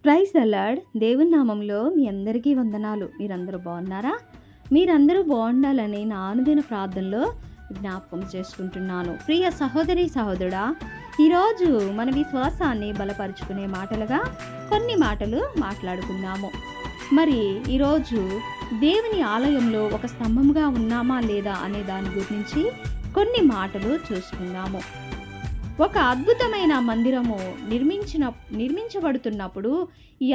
Praise the lord. దేవుని నామంలో మీ అందరికీ వందనాలు. మీరందరూ బాగున్నారా? మీరందరూ బాగుండాలని నా అనుదిన ప్రార్థనలో జ్ఞాపకం చేసుకుంటున్నాను. ప్రియ సహోదరి సహోదరుడా, ఈరోజు మన విశ్వాసాన్ని బలపరుచుకునే మాటలుగా కొన్ని మాటలు మాట్లాడుకుందాము. మరి ఈరోజు దేవుని ఆలయంలో ఒక స్తంభంగా ఉన్నామా లేదా అనే దాని గురించి కొన్ని మాటలు చూసుకుందాము. ఒక అద్భుతమైన మందిరము నిర్మించబడుతున్నప్పుడు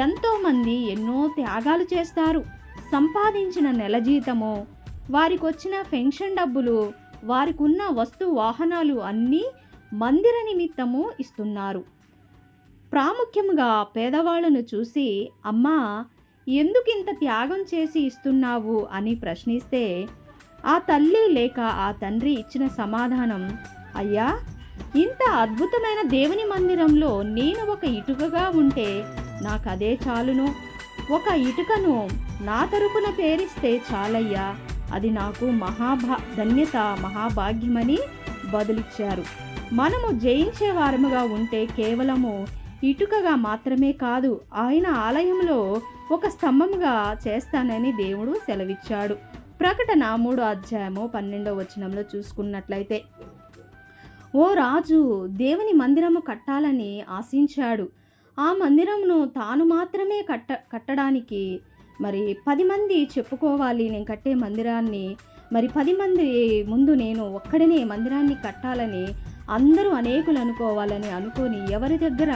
ఎంతోమంది ఎన్నో త్యాగాలు చేస్తారు. సంపాదించిన నెల జీతము, వారికి వచ్చిన పెన్షన్ డబ్బులు, వారికి ఉన్న వస్తు వాహనాలు అన్నీ మందిర నిమిత్తము ఇస్తున్నారు. ప్రాముఖ్యంగా పేదవాళ్ళను చూసి, అమ్మా ఎందుకు ఇంత త్యాగం చేసి ఇస్తున్నావు అని ప్రశ్నిస్తే ఆ తల్లి లేక ఆ తండ్రి ఇచ్చిన సమాధానం, అయ్యా ఇంత అద్భుతమైన దేవుని మందిరంలో నేను ఒక ఇటుకగా ఉంటే నాకు అదే చాలును. ఒక ఇటుకను నా తరపున పేరిస్తే చాలయ్యా, అది నాకు ధన్యత, మహాభాగ్యమని బదులిచ్చారు. మనము జయించే వారముగా ఉంటే కేవలము ఇటుకగా మాత్రమే కాదు, ఆయన ఆలయంలో ఒక స్తంభముగా చేస్తానని దేవుడు సెలవిచ్చాడు. ప్రకటన 3:12 చూసుకున్నట్లయితే, ఓ రాజు దేవుని మందిరము కట్టాలని ఆశించాడు. ఆ మందిరమును తాను మాత్రమే కట్టడానికి 10 మంది చెప్పుకోవాలి, నేను కట్టే మందిరాన్ని 10 మంది ముందు నేను ఒక్కడనే మందిరాన్ని కట్టాలని అందరూ అనేకులు అనుకోవాలని అనుకొని ఎవరి దగ్గర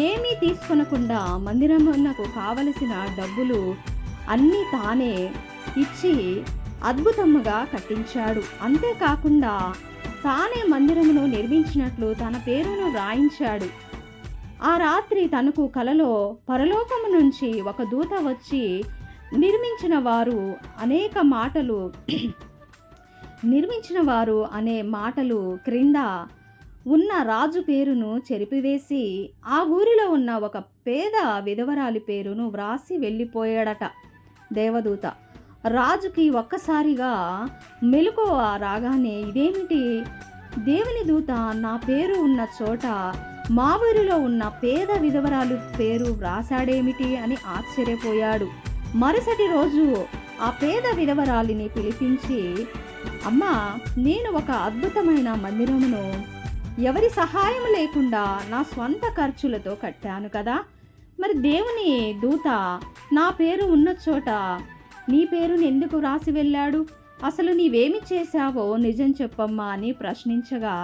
ఏమీ తీసుకొనకుండా మందిరమునకు కావలసిన డబ్బులు అన్నీ తానే ఇచ్చి అద్భుతముగా కట్టించాడు. అంతేకాకుండా తానే మందిరమును నిర్మించినట్లు తన పేరును వ్రాయించాడు. ఆ రాత్రి తనకు కలలో పరలోకము నుంచి ఒక దూత వచ్చి నిర్మించిన వారు అనే మాటలు క్రింద ఉన్న రాజు పేరును చెరిపివేసి ఆ ఊరిలో ఉన్న ఒక పేద విధవరాలి పేరును వ్రాసి వెళ్ళిపోయాడట దేవదూత. రాజుకి ఒక్కసారిగా మెలకువ రాగానే, ఇదేమిటి, దేవుని దూత నా పేరు ఉన్న చోట మా ఊరిలో ఉన్న పేద విధవరాలు పేరు వ్రాసాడేమిటి అని ఆశ్చర్యపోయాడు. మరుసటి రోజు ఆ పేద విధవరాలిని పిలిపించి, అమ్మా నేను ఒక అద్భుతమైన మందిరమును ఎవరి సహాయం లేకుండా నా స్వంత ఖర్చులతో కట్టాను కదా, దేవుని దూత నా పేరు ఉన్న చోట నీ పేరుని ఎందుకు రాసి వెళ్ళాడు? అసలు నీవేమి చేశావో నిజం చెప్పమ్మా అని ప్రశ్నించగా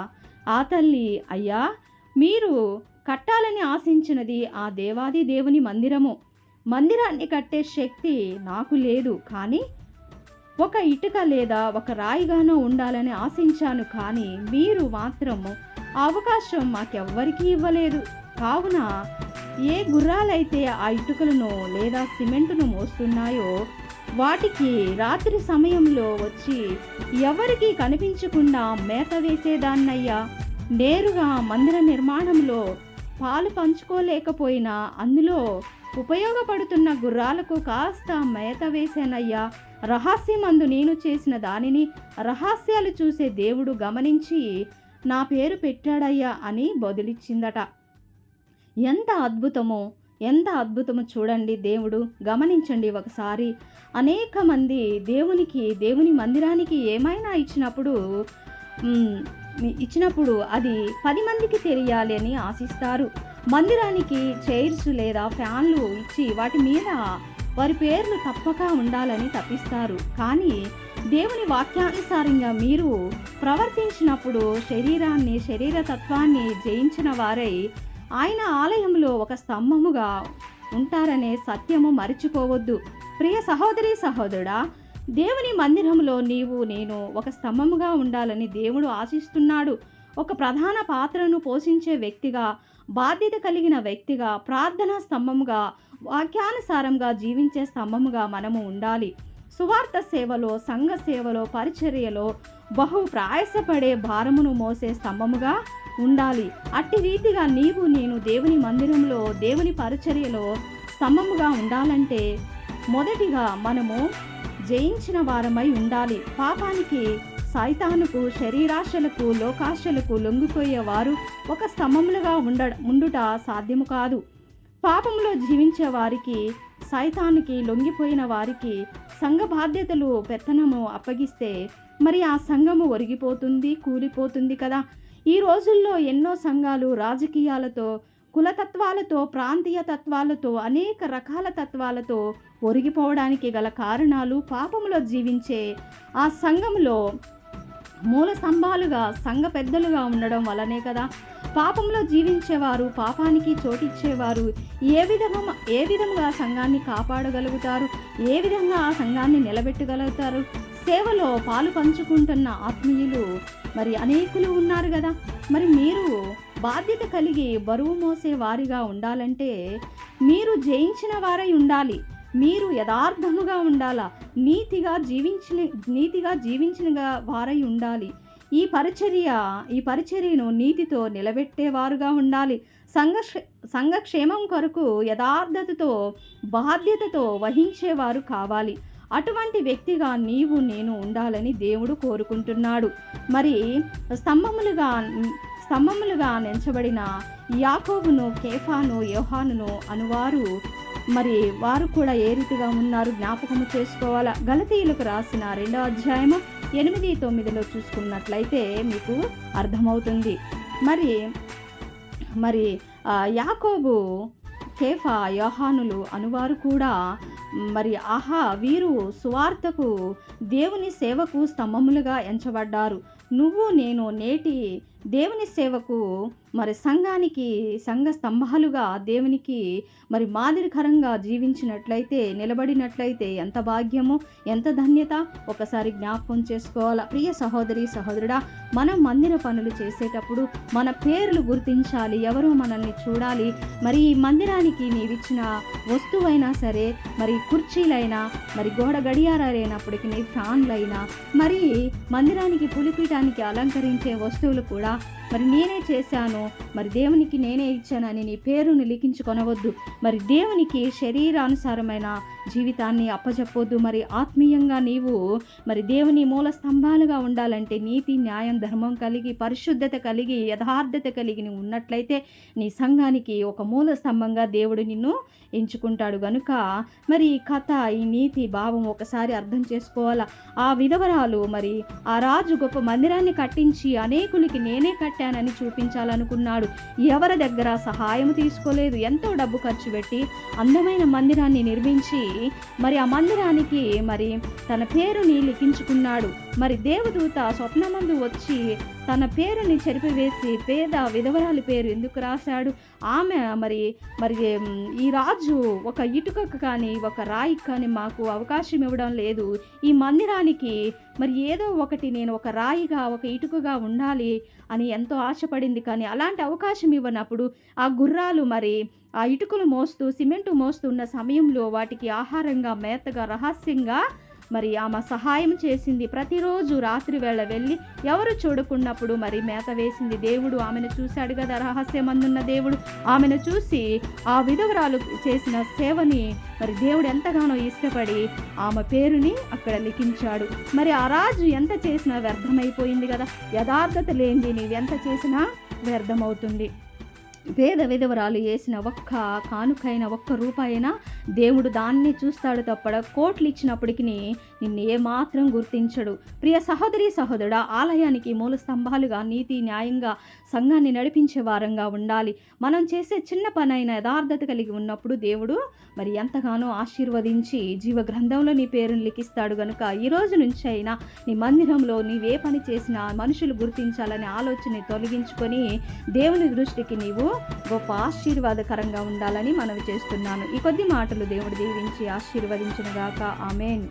ఆ తల్లి, అయ్యా మీరు కట్టాలని ఆశించినది ఆ దేవాది దేవుని మందిరాన్ని కట్టే శక్తి నాకు లేదు, కానీ ఒక ఇటుక లేదా ఒక రాయిగానో ఉండాలని ఆశించాను, కానీ మీరు మాత్రం ఆ అవకాశం మాకెవ్వరికీ ఇవ్వలేదు. కావున ఏ గుర్రాలైతే ఆ ఇటుకలను లేదా సిమెంటును మోస్తున్నాయో వాటికి రాత్రి సమయంలో వచ్చి ఎవరికి కనిపించకుండా మేత వేసేదాన్నయ్యా. నేరుగా మందిర నిర్మాణంలో పాలు పంచుకోలేకపోయినా అందులో ఉపయోగపడుతున్న గుర్రాలకు కాస్త మేత వేసేనయ్యా. రహస్యమందు నేను చేసిన దానిని రహస్యాలు చూసే దేవుడు గమనించి నా పేరు పెట్టాడయ్యా అని బదులిచ్చిందట. ఎంత అద్భుతమో చూడండి. దేవుడు గమనించండి ఒకసారి. అనేక మంది దేవుని మందిరానికి ఏమైనా ఇచ్చినప్పుడు అది 10 మందికి తెలియాలి అని ఆశిస్తారు. మందిరానికి చైర్స్ లేదా ఫ్యాన్లు ఇచ్చి వాటి మీద వారి పేర్లు తప్పక ఉండాలని తప్పిస్తారు. కానీ దేవుని వాక్యానుసారంగా మీరు ప్రవర్తించినప్పుడు శరీరతత్వాన్ని జయించిన వారై ఆయన ఆలయంలో ఒక స్తంభముగా ఉంటారనే సత్యము మరిచిపోవద్దు. ప్రియ సహోదరి సహోదరుడా, దేవుని మందిరంలో నేను ఒక స్తంభముగా ఉండాలని దేవుడు ఆశిస్తున్నాడు. ఒక ప్రధాన పాత్రను పోషించే వ్యక్తిగా, బాధ్యత కలిగిన వ్యక్తిగా, ప్రార్థనా స్తంభముగా, వాక్యానుసారంగా జీవించే స్తంభముగా మనము ఉండాలి. సువార్త సేవలో, సంఘ సేవలో, పరిచర్యలో బహు ప్రయాసపడే భారమును మోసే స్తంభముగా ఉండాలి. అట్టి రీతిగా నేను దేవుని మందిరంలో, దేవుని పరిచర్యలో స్తంభముగా ఉండాలంటే మొదటిగా మనము జయించిన వారమై ఉండాలి. పాపానికి, సైతానుకు, శరీరాశలకు, లోకాశలకు లొంగిపోయేవారు ఒక స్తంభములుగా ఉండుట సాధ్యము కాదు. పాపంలో జీవించే వారికి, సైతానికి లొంగిపోయిన వారికి సంఘ బాధ్యతలు పెత్తనము అప్పగిస్తే మరి ఆ సంఘము ఒరిగిపోతుంది, కూలిపోతుంది కదా. ఈ రోజుల్లో ఎన్నో సంఘాలు రాజకీయాలతో, కులతత్వాలతో, ప్రాంతీయ తత్వాలతో, అనేక రకాల తత్వాలతో ఒరిగిపోవడానికి గల కారణాలు పాపములో జీవించే ఆ సంఘములో మూల స్తంభాలుగా సంఘ పెద్దలుగా ఉండడం వల్లనే కదా. పాపంలో జీవించేవారు, పాపానికి చోటిచ్చేవారు ఏ విధంగా సంఘాన్ని కాపాడగలుగుతారు, ఏ విధంగా ఆ సంఘాన్ని నిలబెట్టగలుగుతారు? సేవలో పాలు పంచుకుంటున్న ఆత్మీయులు మరి అనేకులు ఉన్నారు కదా. మరి మీరు బాధ్యత కలిగి బరువు మోసే వారిగా ఉండాలంటే మీరు జయించిన వారై ఉండాలి. మీరు యథార్థముగా ఉండాలా, నీతిగా జీవించిన వారై ఉండాలి. ఈ పరిచర్యను నీతితో నిలబెట్టేవారుగా ఉండాలి. సంఘ క్షేమం కొరకు యథార్థతతో, బాధ్యతతో వహించేవారు కావాలి. అటువంటి వ్యక్తిగా నీవు, నేను ఉండాలని దేవుడు కోరుకుంటున్నాడు. మరి స్తంభములుగా నెంచబడిన యాకోబును, కేఫాను, యోహానును అనువారు మరి వారు కూడా ఏ రీతిగా ఉన్నారు జ్ఞాపకము చేసుకోవాలా. గలతీయులకు రాసిన 2వ అధ్యాయము 8-9 చూసుకున్నట్లయితే మీకు అర్థమవుతుంది. మరి యాకోబు, కేఫా, యోహానులు అనువారు కూడా మరి వీరు సువార్తకు, దేవుని సేవకు స్తంభములుగా ఎంచబడ్డారు. నువ్వు, నేను నేటి దేవుని సేవకు మరి సంఘ స్తంభాలుగా దేవునికి మరి మాదిరికరంగా జీవించినట్లయితే, నిలబడినట్లయితే ఎంత భాగ్యము, ఎంత ధన్యత ఒకసారి జ్ఞాపకం చేసుకోవాలా. ప్రియ సహోదరి, సహోదరుడా, మనం మందిర పనులు చేసేటప్పుడు మన పేర్లు గుర్తించాలి, ఎవరో మనల్ని చూడాలి. మరి ఈ మందిరానికి నీవిచ్చిన వస్తువైనా సరే, మరి కుర్చీలైనా, మరి గోడ గడియారాలైనప్పటికీ, ఫ్యాన్లైనా, మరి మందిరానికి పులిపీఠానికి అలంకరించే వస్తువులు కూడా మరి నేనే చేశాను, మరి దేవునికి నేనే ఇచ్చానని నీ పేరును లిఖించుకొనవద్దు. మరి దేవునికి శరీరానుసారమైన జీవితాన్ని అప్పచెప్పొద్దు. మరి ఆత్మీయంగా నీవు మరి దేవుని మూల స్తంభాలుగా ఉండాలంటే నీతి, న్యాయం, ధర్మం కలిగి, పరిశుద్ధత కలిగి, యథార్థత కలిగి నువ్వు ఉన్నట్లయితే నీ సంఘానికి ఒక మూల స్తంభంగా దేవుడు నిన్ను ఎంచుకుంటాడు. గనుక మరి ఈ కథ, ఈ నీతి భావం ఒకసారి అర్థం చేసుకోవాలా. ఆ విధవరాలు మరి ఆ రాజు గొప్ప మందిరాన్ని కట్టించి అనేకులకి నేనే కట్టానని చూపించాలనుకున్నాడు. ఎవరి దగ్గర సహాయం తీసుకోలేదు. ఎంతో డబ్బు ఖర్చు పెట్టి అందమైన మందిరాన్ని నిర్మించి మరి ఆ మందిరానికి మరి తన పేరుని లిఖించుకున్నాడు. మరి దేవదూత స్వప్నమందు వచ్చి తన పేరుని చెరిపివేసి పేద విధవరాలి పేరు ఎందుకు రాశాడు? ఆమె మరి ఈ రాజు ఒక ఇటుకకు కానీ, ఒక రాయికి కానీ మాకు అవకాశం ఇవ్వడం లేదు. ఈ మందిరానికి మరి ఏదో ఒకటి నేను ఒక రాయిగా, ఒక ఇటుకగా ఉండాలి అని ఎంతో ఆశపడింది. కానీ అలాంటి అవకాశం ఇవ్వనప్పుడు ఆ గుర్రాలు మరి ఆ ఇటుకలు మోస్తూ, సిమెంటు మోస్తున్న సమయంలో వాటికి ఆహారంగా, మేతగా, రహస్యంగా మరి ఆమె సహాయం చేసింది. ప్రతిరోజు రాత్రి వేళ వెళ్ళి ఎవరు చూడకున్నప్పుడు మరి మేత వేసింది. దేవుడు ఆమెను చూశాడు కదా, రహస్యమందున్న దేవుడు ఆమెను చూసి ఆ విధవరాలు చేసిన సేవని మరి దేవుడు ఎంతగానో ఇష్టపడి ఆమె పేరుని అక్కడ లిఖించాడు. మరి ఆ రాజు ఎంత చేసినా వ్యర్థమైపోయింది కదా. యథార్థత లేనిది నీవెంత చేసినా వ్యర్థమవుతుంది. పేద విధవరాలు వేసిన ఒక్క కానుకైన, ఒక్క రూపాయినా దేవుడు దాన్ని చూస్తాడు తప్ప కోట్లు ఇచ్చినప్పటికీ నిన్ను ఏమాత్రం గుర్తించడు. ప్రియ సహోదరి, సహోదరుడా, ఆలయానికి మూల స్తంభాలుగా నీతి, న్యాయంగా సంఘాన్ని నడిపించే వారంగా ఉండాలి. మనం చేసే చిన్న పనైన యథార్థత కలిగి ఉన్నప్పుడు దేవుడు మరి ఎంతగానో ఆశీర్వదించి జీవ గ్రంథంలో నీ పేరును లిఖిస్తాడు. కనుక ఈ రోజు నుంచి అయినా నీ మందిరంలో నీవే పని చేసినా మనుషులు గుర్తించాలనే ఆలోచన తొలగించుకొని దేవుని దృష్టికి నీవు గొప్ప ఆశీర్వాదకరంగా ఉండాలని మనవి చేస్తున్నాను. ఈ కొద్ది మాటలు దేవుడు దీవించి ఆశీర్వదించును గాక. ఆమేన్.